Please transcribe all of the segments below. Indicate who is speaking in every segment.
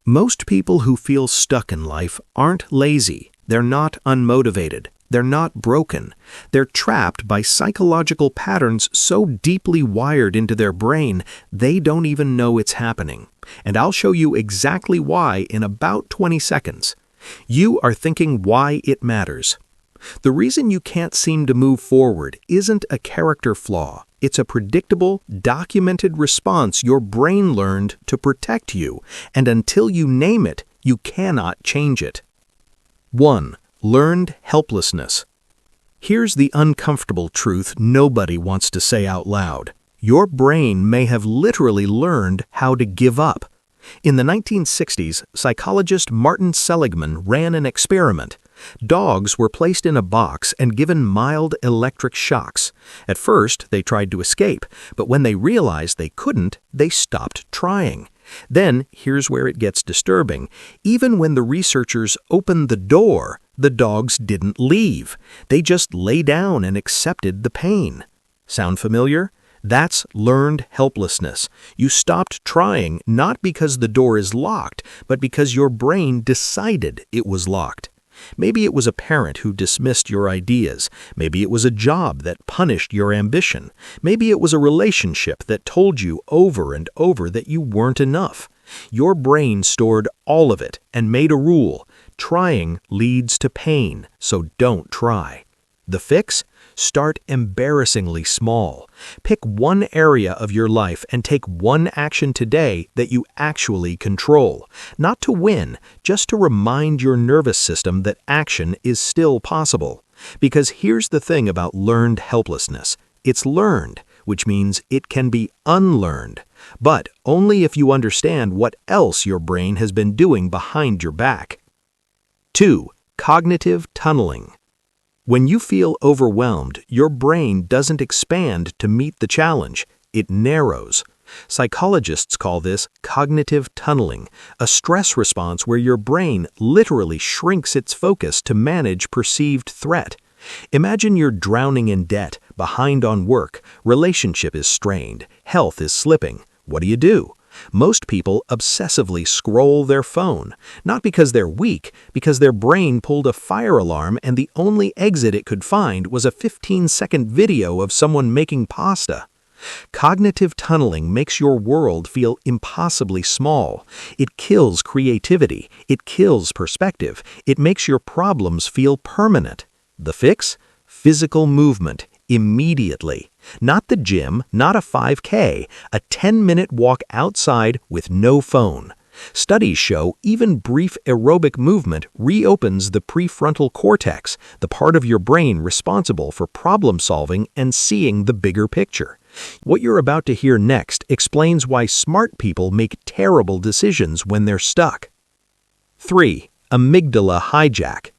Speaker 1: Most people who feel stuck in life aren't lazy. They're not unmotivated. They're not broken. They're trapped by psychological patterns so deeply wired into their brain, they don't even know it's happening. And I'll show you exactly why in about 20 seconds. You are thinking why it matters. The reason you can't seem to move forward isn't a character flaw. It's a predictable, documented response your brain learned to protect you, and until you name it, you cannot change it. 1. Learned helplessness. Here's the uncomfortable truth nobody wants to say out loud. Your brain may have literally learned how to give up. In the 1960s, psychologist Martin Seligman ran an experiment. Dogs were placed in a box and given mild electric shocks. At first, they tried to escape, but when they realized they couldn't, they stopped trying. Then, here's where it gets disturbing. Even when the researchers opened the door, the dogs didn't leave. They just lay down and accepted the pain. Sound familiar? That's learned helplessness. You stopped trying not because the door is locked, but because your brain decided it was locked. Maybe it was a parent who dismissed your ideas. Maybe it was a job that punished your ambition. Maybe it was a relationship that told you over and over that you weren't enough. Your brain stored all of it and made a rule. Trying leads to pain, so don't try. The fix? Start embarrassingly small. Pick one area of your life and take one action today that you actually control. Not to win, just to remind your nervous system that action is still possible. Because here's the thing about learned helplessness. It's learned, which means it can be unlearned. But only if you understand what else your brain has been doing behind your back. 2. Cognitive tunneling. When you feel overwhelmed, your brain doesn't expand to meet the challenge. It narrows. Psychologists call this cognitive tunneling, a stress response where your brain literally shrinks its focus to manage perceived threat. Imagine you're drowning in debt, behind on work, relationship is strained, health is slipping. What do? Most people obsessively scroll their phone, not because they're weak, because their brain pulled a fire alarm and the only exit it could find was a 15-second video of someone making pasta. Cognitive tunneling makes your world feel impossibly small. It kills creativity. It kills perspective. It makes your problems feel permanent. The fix? Physical movement. Immediately. Not the gym, not a 5K, a 10-minute walk outside with no phone. Studies show even brief aerobic movement reopens the prefrontal cortex, the part of your brain responsible for problem solving and seeing the bigger picture. What you're about to hear next explains why smart people make terrible decisions when they're stuck. 3. Amygdala hijack.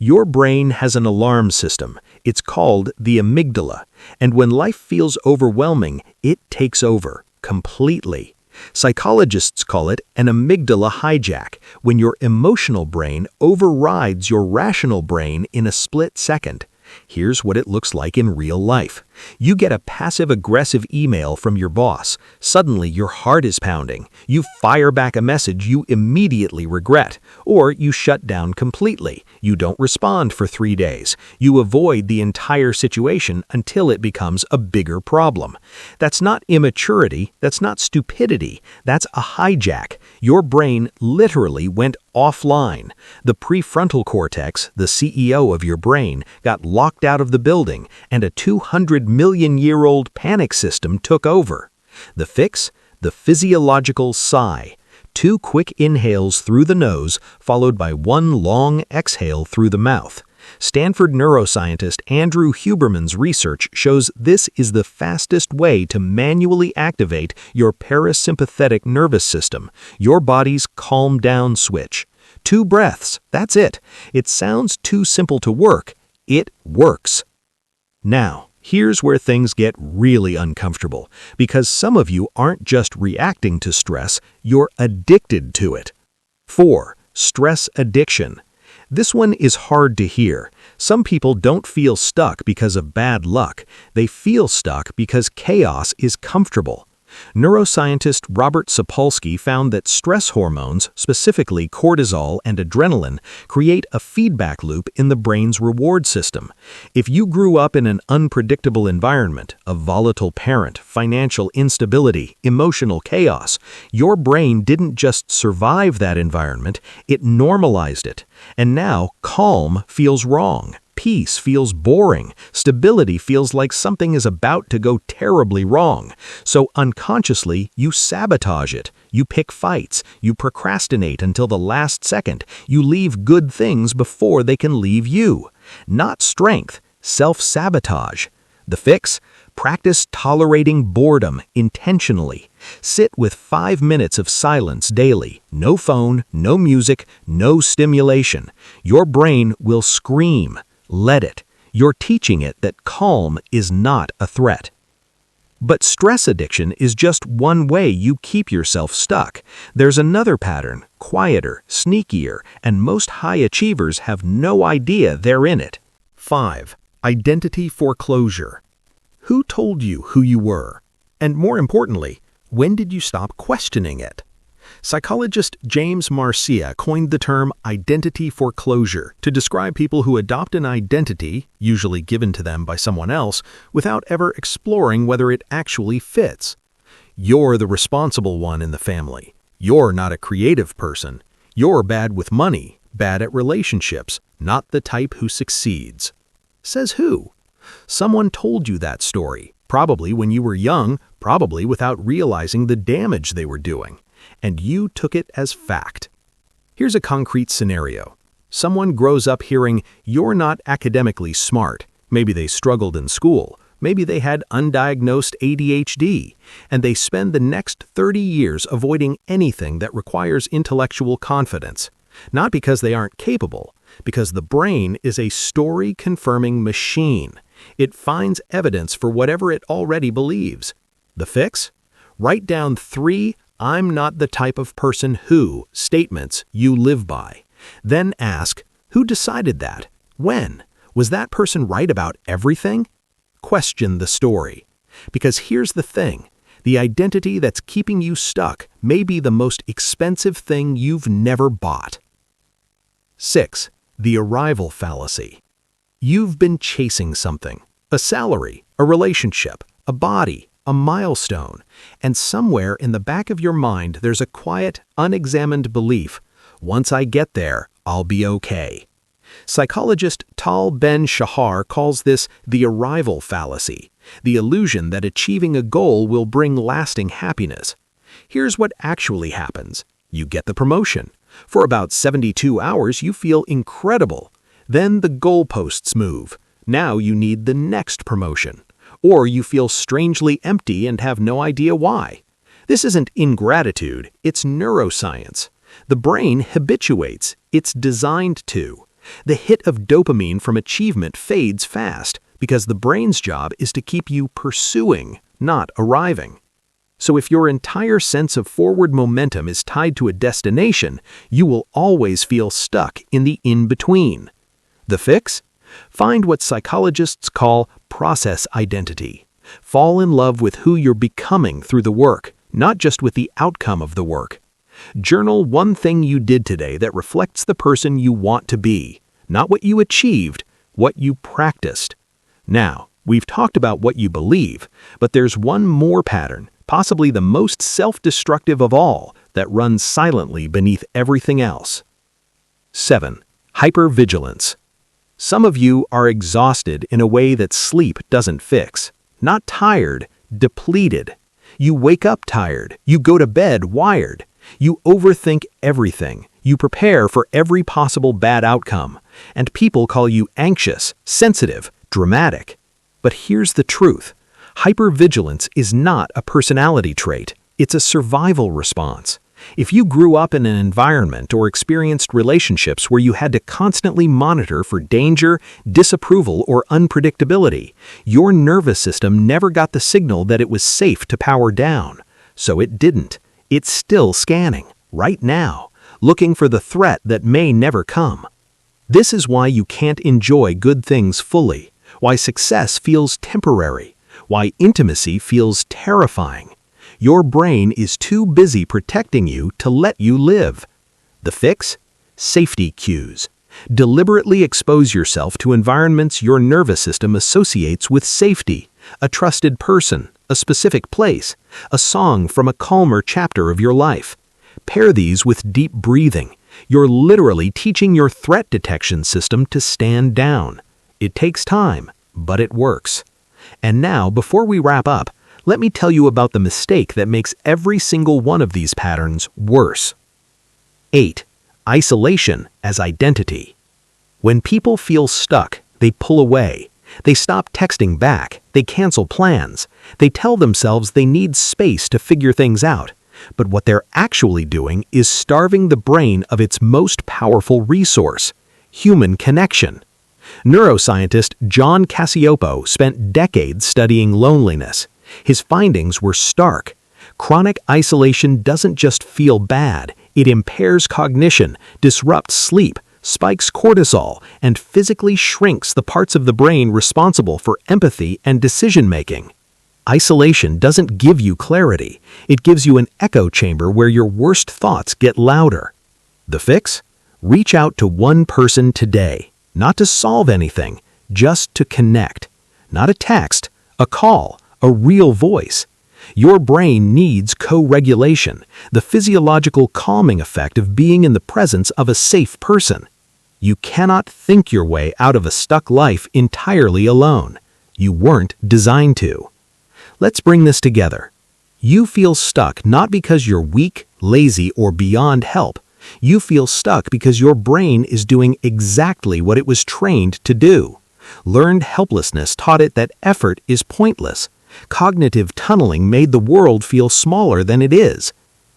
Speaker 1: Your brain has an alarm system. It's called the amygdala, and when life feels overwhelming, it takes over, completely. Psychologists call it an amygdala hijack, when your emotional brain overrides your rational brain in a split second. Here's what it looks like in real life. You get a passive-aggressive email from your boss. Suddenly, your heart is pounding. You fire back a message you immediately regret. Or you shut down completely. You don't respond for 3 days. You avoid the entire situation until it becomes a bigger problem. That's not immaturity. That's not stupidity. That's a hijack. Your brain literally went offline. The prefrontal cortex, the CEO of your brain, got locked out of the building, and a 200-million-year-old panic system took over. The fix? The physiological sigh. 2 quick inhales through the nose, followed by 1 long exhale through the mouth. Stanford neuroscientist Andrew Huberman's research shows this is the fastest way to manually activate your parasympathetic nervous system, your body's calm down switch. 2 breaths, that's it. It sounds too simple to work. It works. Now, here's where things get really uncomfortable, because some of you aren't just reacting to stress, you're addicted to it. 4. Stress addiction. This one is hard to hear. Some people don't feel stuck because of bad luck. They feel stuck because chaos is comfortable. Neuroscientist Robert Sapolsky found that stress hormones, specifically cortisol and adrenaline, create a feedback loop in the brain's reward system. If you grew up in an unpredictable environment, a volatile parent, financial instability, emotional chaos, your brain didn't just survive that environment, it normalized it. And now, calm feels wrong. Peace feels boring. Stability feels like something is about to go terribly wrong. So unconsciously, you sabotage it. You pick fights. You procrastinate until the last second. You leave good things before they can leave you. Not strength, self-sabotage. The fix? Practice tolerating boredom intentionally. Sit with 5 minutes of silence daily. No phone, no music, no stimulation. Your brain will scream. Let it. You're teaching it that calm is not a threat. But stress addiction is just one way you keep yourself stuck. There's another pattern, quieter, sneakier, and most high achievers have no idea they're in it. 5. Identity foreclosure. Who told you who you were? And more importantly, when did you stop questioning it? Psychologist James Marcia coined the term identity foreclosure to describe people who adopt an identity, usually given to them by someone else, without ever exploring whether it actually fits. You're the responsible one in the family. You're not a creative person. You're bad with money, bad at relationships, not the type who succeeds. Says who? Someone told you that story, probably when you were young, probably without realizing the damage they were doing. And you took it as fact. Here's a concrete scenario. Someone grows up hearing, "You're not academically smart." Maybe they struggled in school. Maybe they had undiagnosed ADHD. And they spend the next 30 years avoiding anything that requires intellectual confidence. Not because they aren't capable, because the brain is a story-confirming machine. It finds evidence for whatever it already believes. The fix? Write down 3 "I'm not the type of person who" statements you live by. Then ask, who decided that? When? Was that person right about everything? Question the story. Because here's the thing. The identity that's keeping you stuck may be the most expensive thing you've never bought. 6. The arrival fallacy. You've been chasing something. A salary, a relationship, a body, a milestone, and somewhere in the back of your mind there's a quiet, unexamined belief, once I get there, I'll be okay. Psychologist Tal Ben-Shahar calls this the arrival fallacy, the illusion that achieving a goal will bring lasting happiness. Here's what actually happens. You get the promotion. For about 72 hours you feel incredible. Then the goalposts move. Now you need the next promotion. Or you feel strangely empty and have no idea why. This isn't ingratitude, it's neuroscience. The brain habituates, it's designed to. The hit of dopamine from achievement fades fast because the brain's job is to keep you pursuing, not arriving. So if your entire sense of forward momentum is tied to a destination, you will always feel stuck in the in-between. The fix? Find what psychologists call process identity. Fall in love with who you're becoming through the work, not just with the outcome of the work. Journal one thing you did today that reflects the person you want to be, not what you achieved, what you practiced. Now, we've talked about what you believe, but there's one more pattern, possibly the most self-destructive of all, that runs silently beneath everything else. 7. Hypervigilance. Some of you are exhausted in a way that sleep doesn't fix. Not tired, depleted. You wake up tired. You go to bed wired. You overthink everything. You prepare for every possible bad outcome. And people call you anxious, sensitive, dramatic. But here's the truth. Hypervigilance is not a personality trait. It's a survival response. If you grew up in an environment or experienced relationships where you had to constantly monitor for danger, disapproval, or unpredictability, your nervous system never got the signal that it was safe to power down. So it didn't. It's still scanning, right now, looking for the threat that may never come. This is why you can't enjoy good things fully, why success feels temporary, why intimacy feels terrifying. Your brain is too busy protecting you to let you live. The fix? Safety cues. Deliberately expose yourself to environments your nervous system associates with safety. A trusted person, a specific place, a song from a calmer chapter of your life. Pair these with deep breathing. You're literally teaching your threat detection system to stand down. It takes time, but it works. And now, before we wrap up, let me tell you about the mistake that makes every single one of these patterns worse. 8. Isolation as identity. When people feel stuck, they pull away. They stop texting back. They cancel plans. They tell themselves they need space to figure things out. But what they're actually doing is starving the brain of its most powerful resource, human connection. Neuroscientist John Cacioppo spent decades studying loneliness. His findings were stark. Chronic isolation doesn't just feel bad, it impairs cognition, disrupts sleep, spikes cortisol, and physically shrinks the parts of the brain responsible for empathy and decision-making. Isolation doesn't give you clarity. It gives you an echo chamber where your worst thoughts get louder. The fix? Reach out to one person today. Not to solve anything, just to connect. Not a text, a call, a real voice. Your brain needs co-regulation, the physiological calming effect of being in the presence of a safe person. You cannot think your way out of a stuck life entirely alone. You weren't designed to. Let's bring this together. You feel stuck not because you're weak, lazy, or beyond help. You feel stuck because your brain is doing exactly what it was trained to do. Learned helplessness taught it that effort is pointless. Cognitive tunneling made the world feel smaller than it is.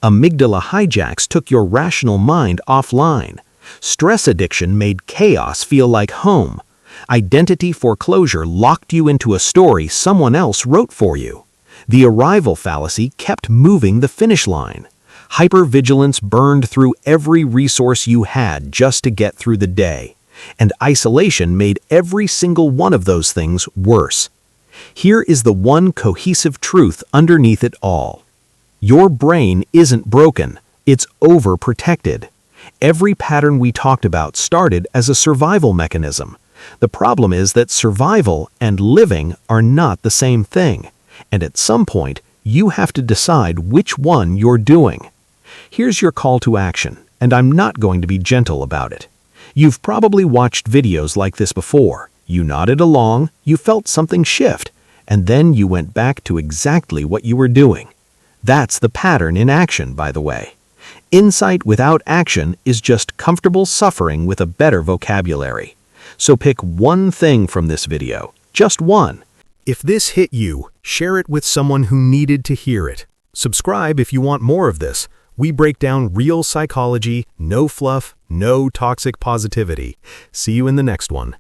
Speaker 1: Amygdala hijacks took your rational mind offline. Stress addiction made chaos feel like home. Identity foreclosure locked you into a story someone else wrote for you. The arrival fallacy kept moving the finish line. Hypervigilance burned through every resource you had just to get through the day. And isolation made every single one of those things worse. Here is the one cohesive truth underneath it all. Your brain isn't broken, it's overprotected. Every pattern we talked about started as a survival mechanism. The problem is that survival and living are not the same thing. And at some point, you have to decide which one you're doing. Here's your call to action, and I'm not going to be gentle about it. You've probably watched videos like this before. You nodded along, you felt something shift, and then you went back to exactly what you were doing. That's the pattern in action, by the way. Insight without action is just comfortable suffering with a better vocabulary. So pick one thing from this video, just one. If this hit you, share it with someone who needed to hear it. Subscribe if you want more of this. We break down real psychology, no fluff, no toxic positivity. See you in the next one.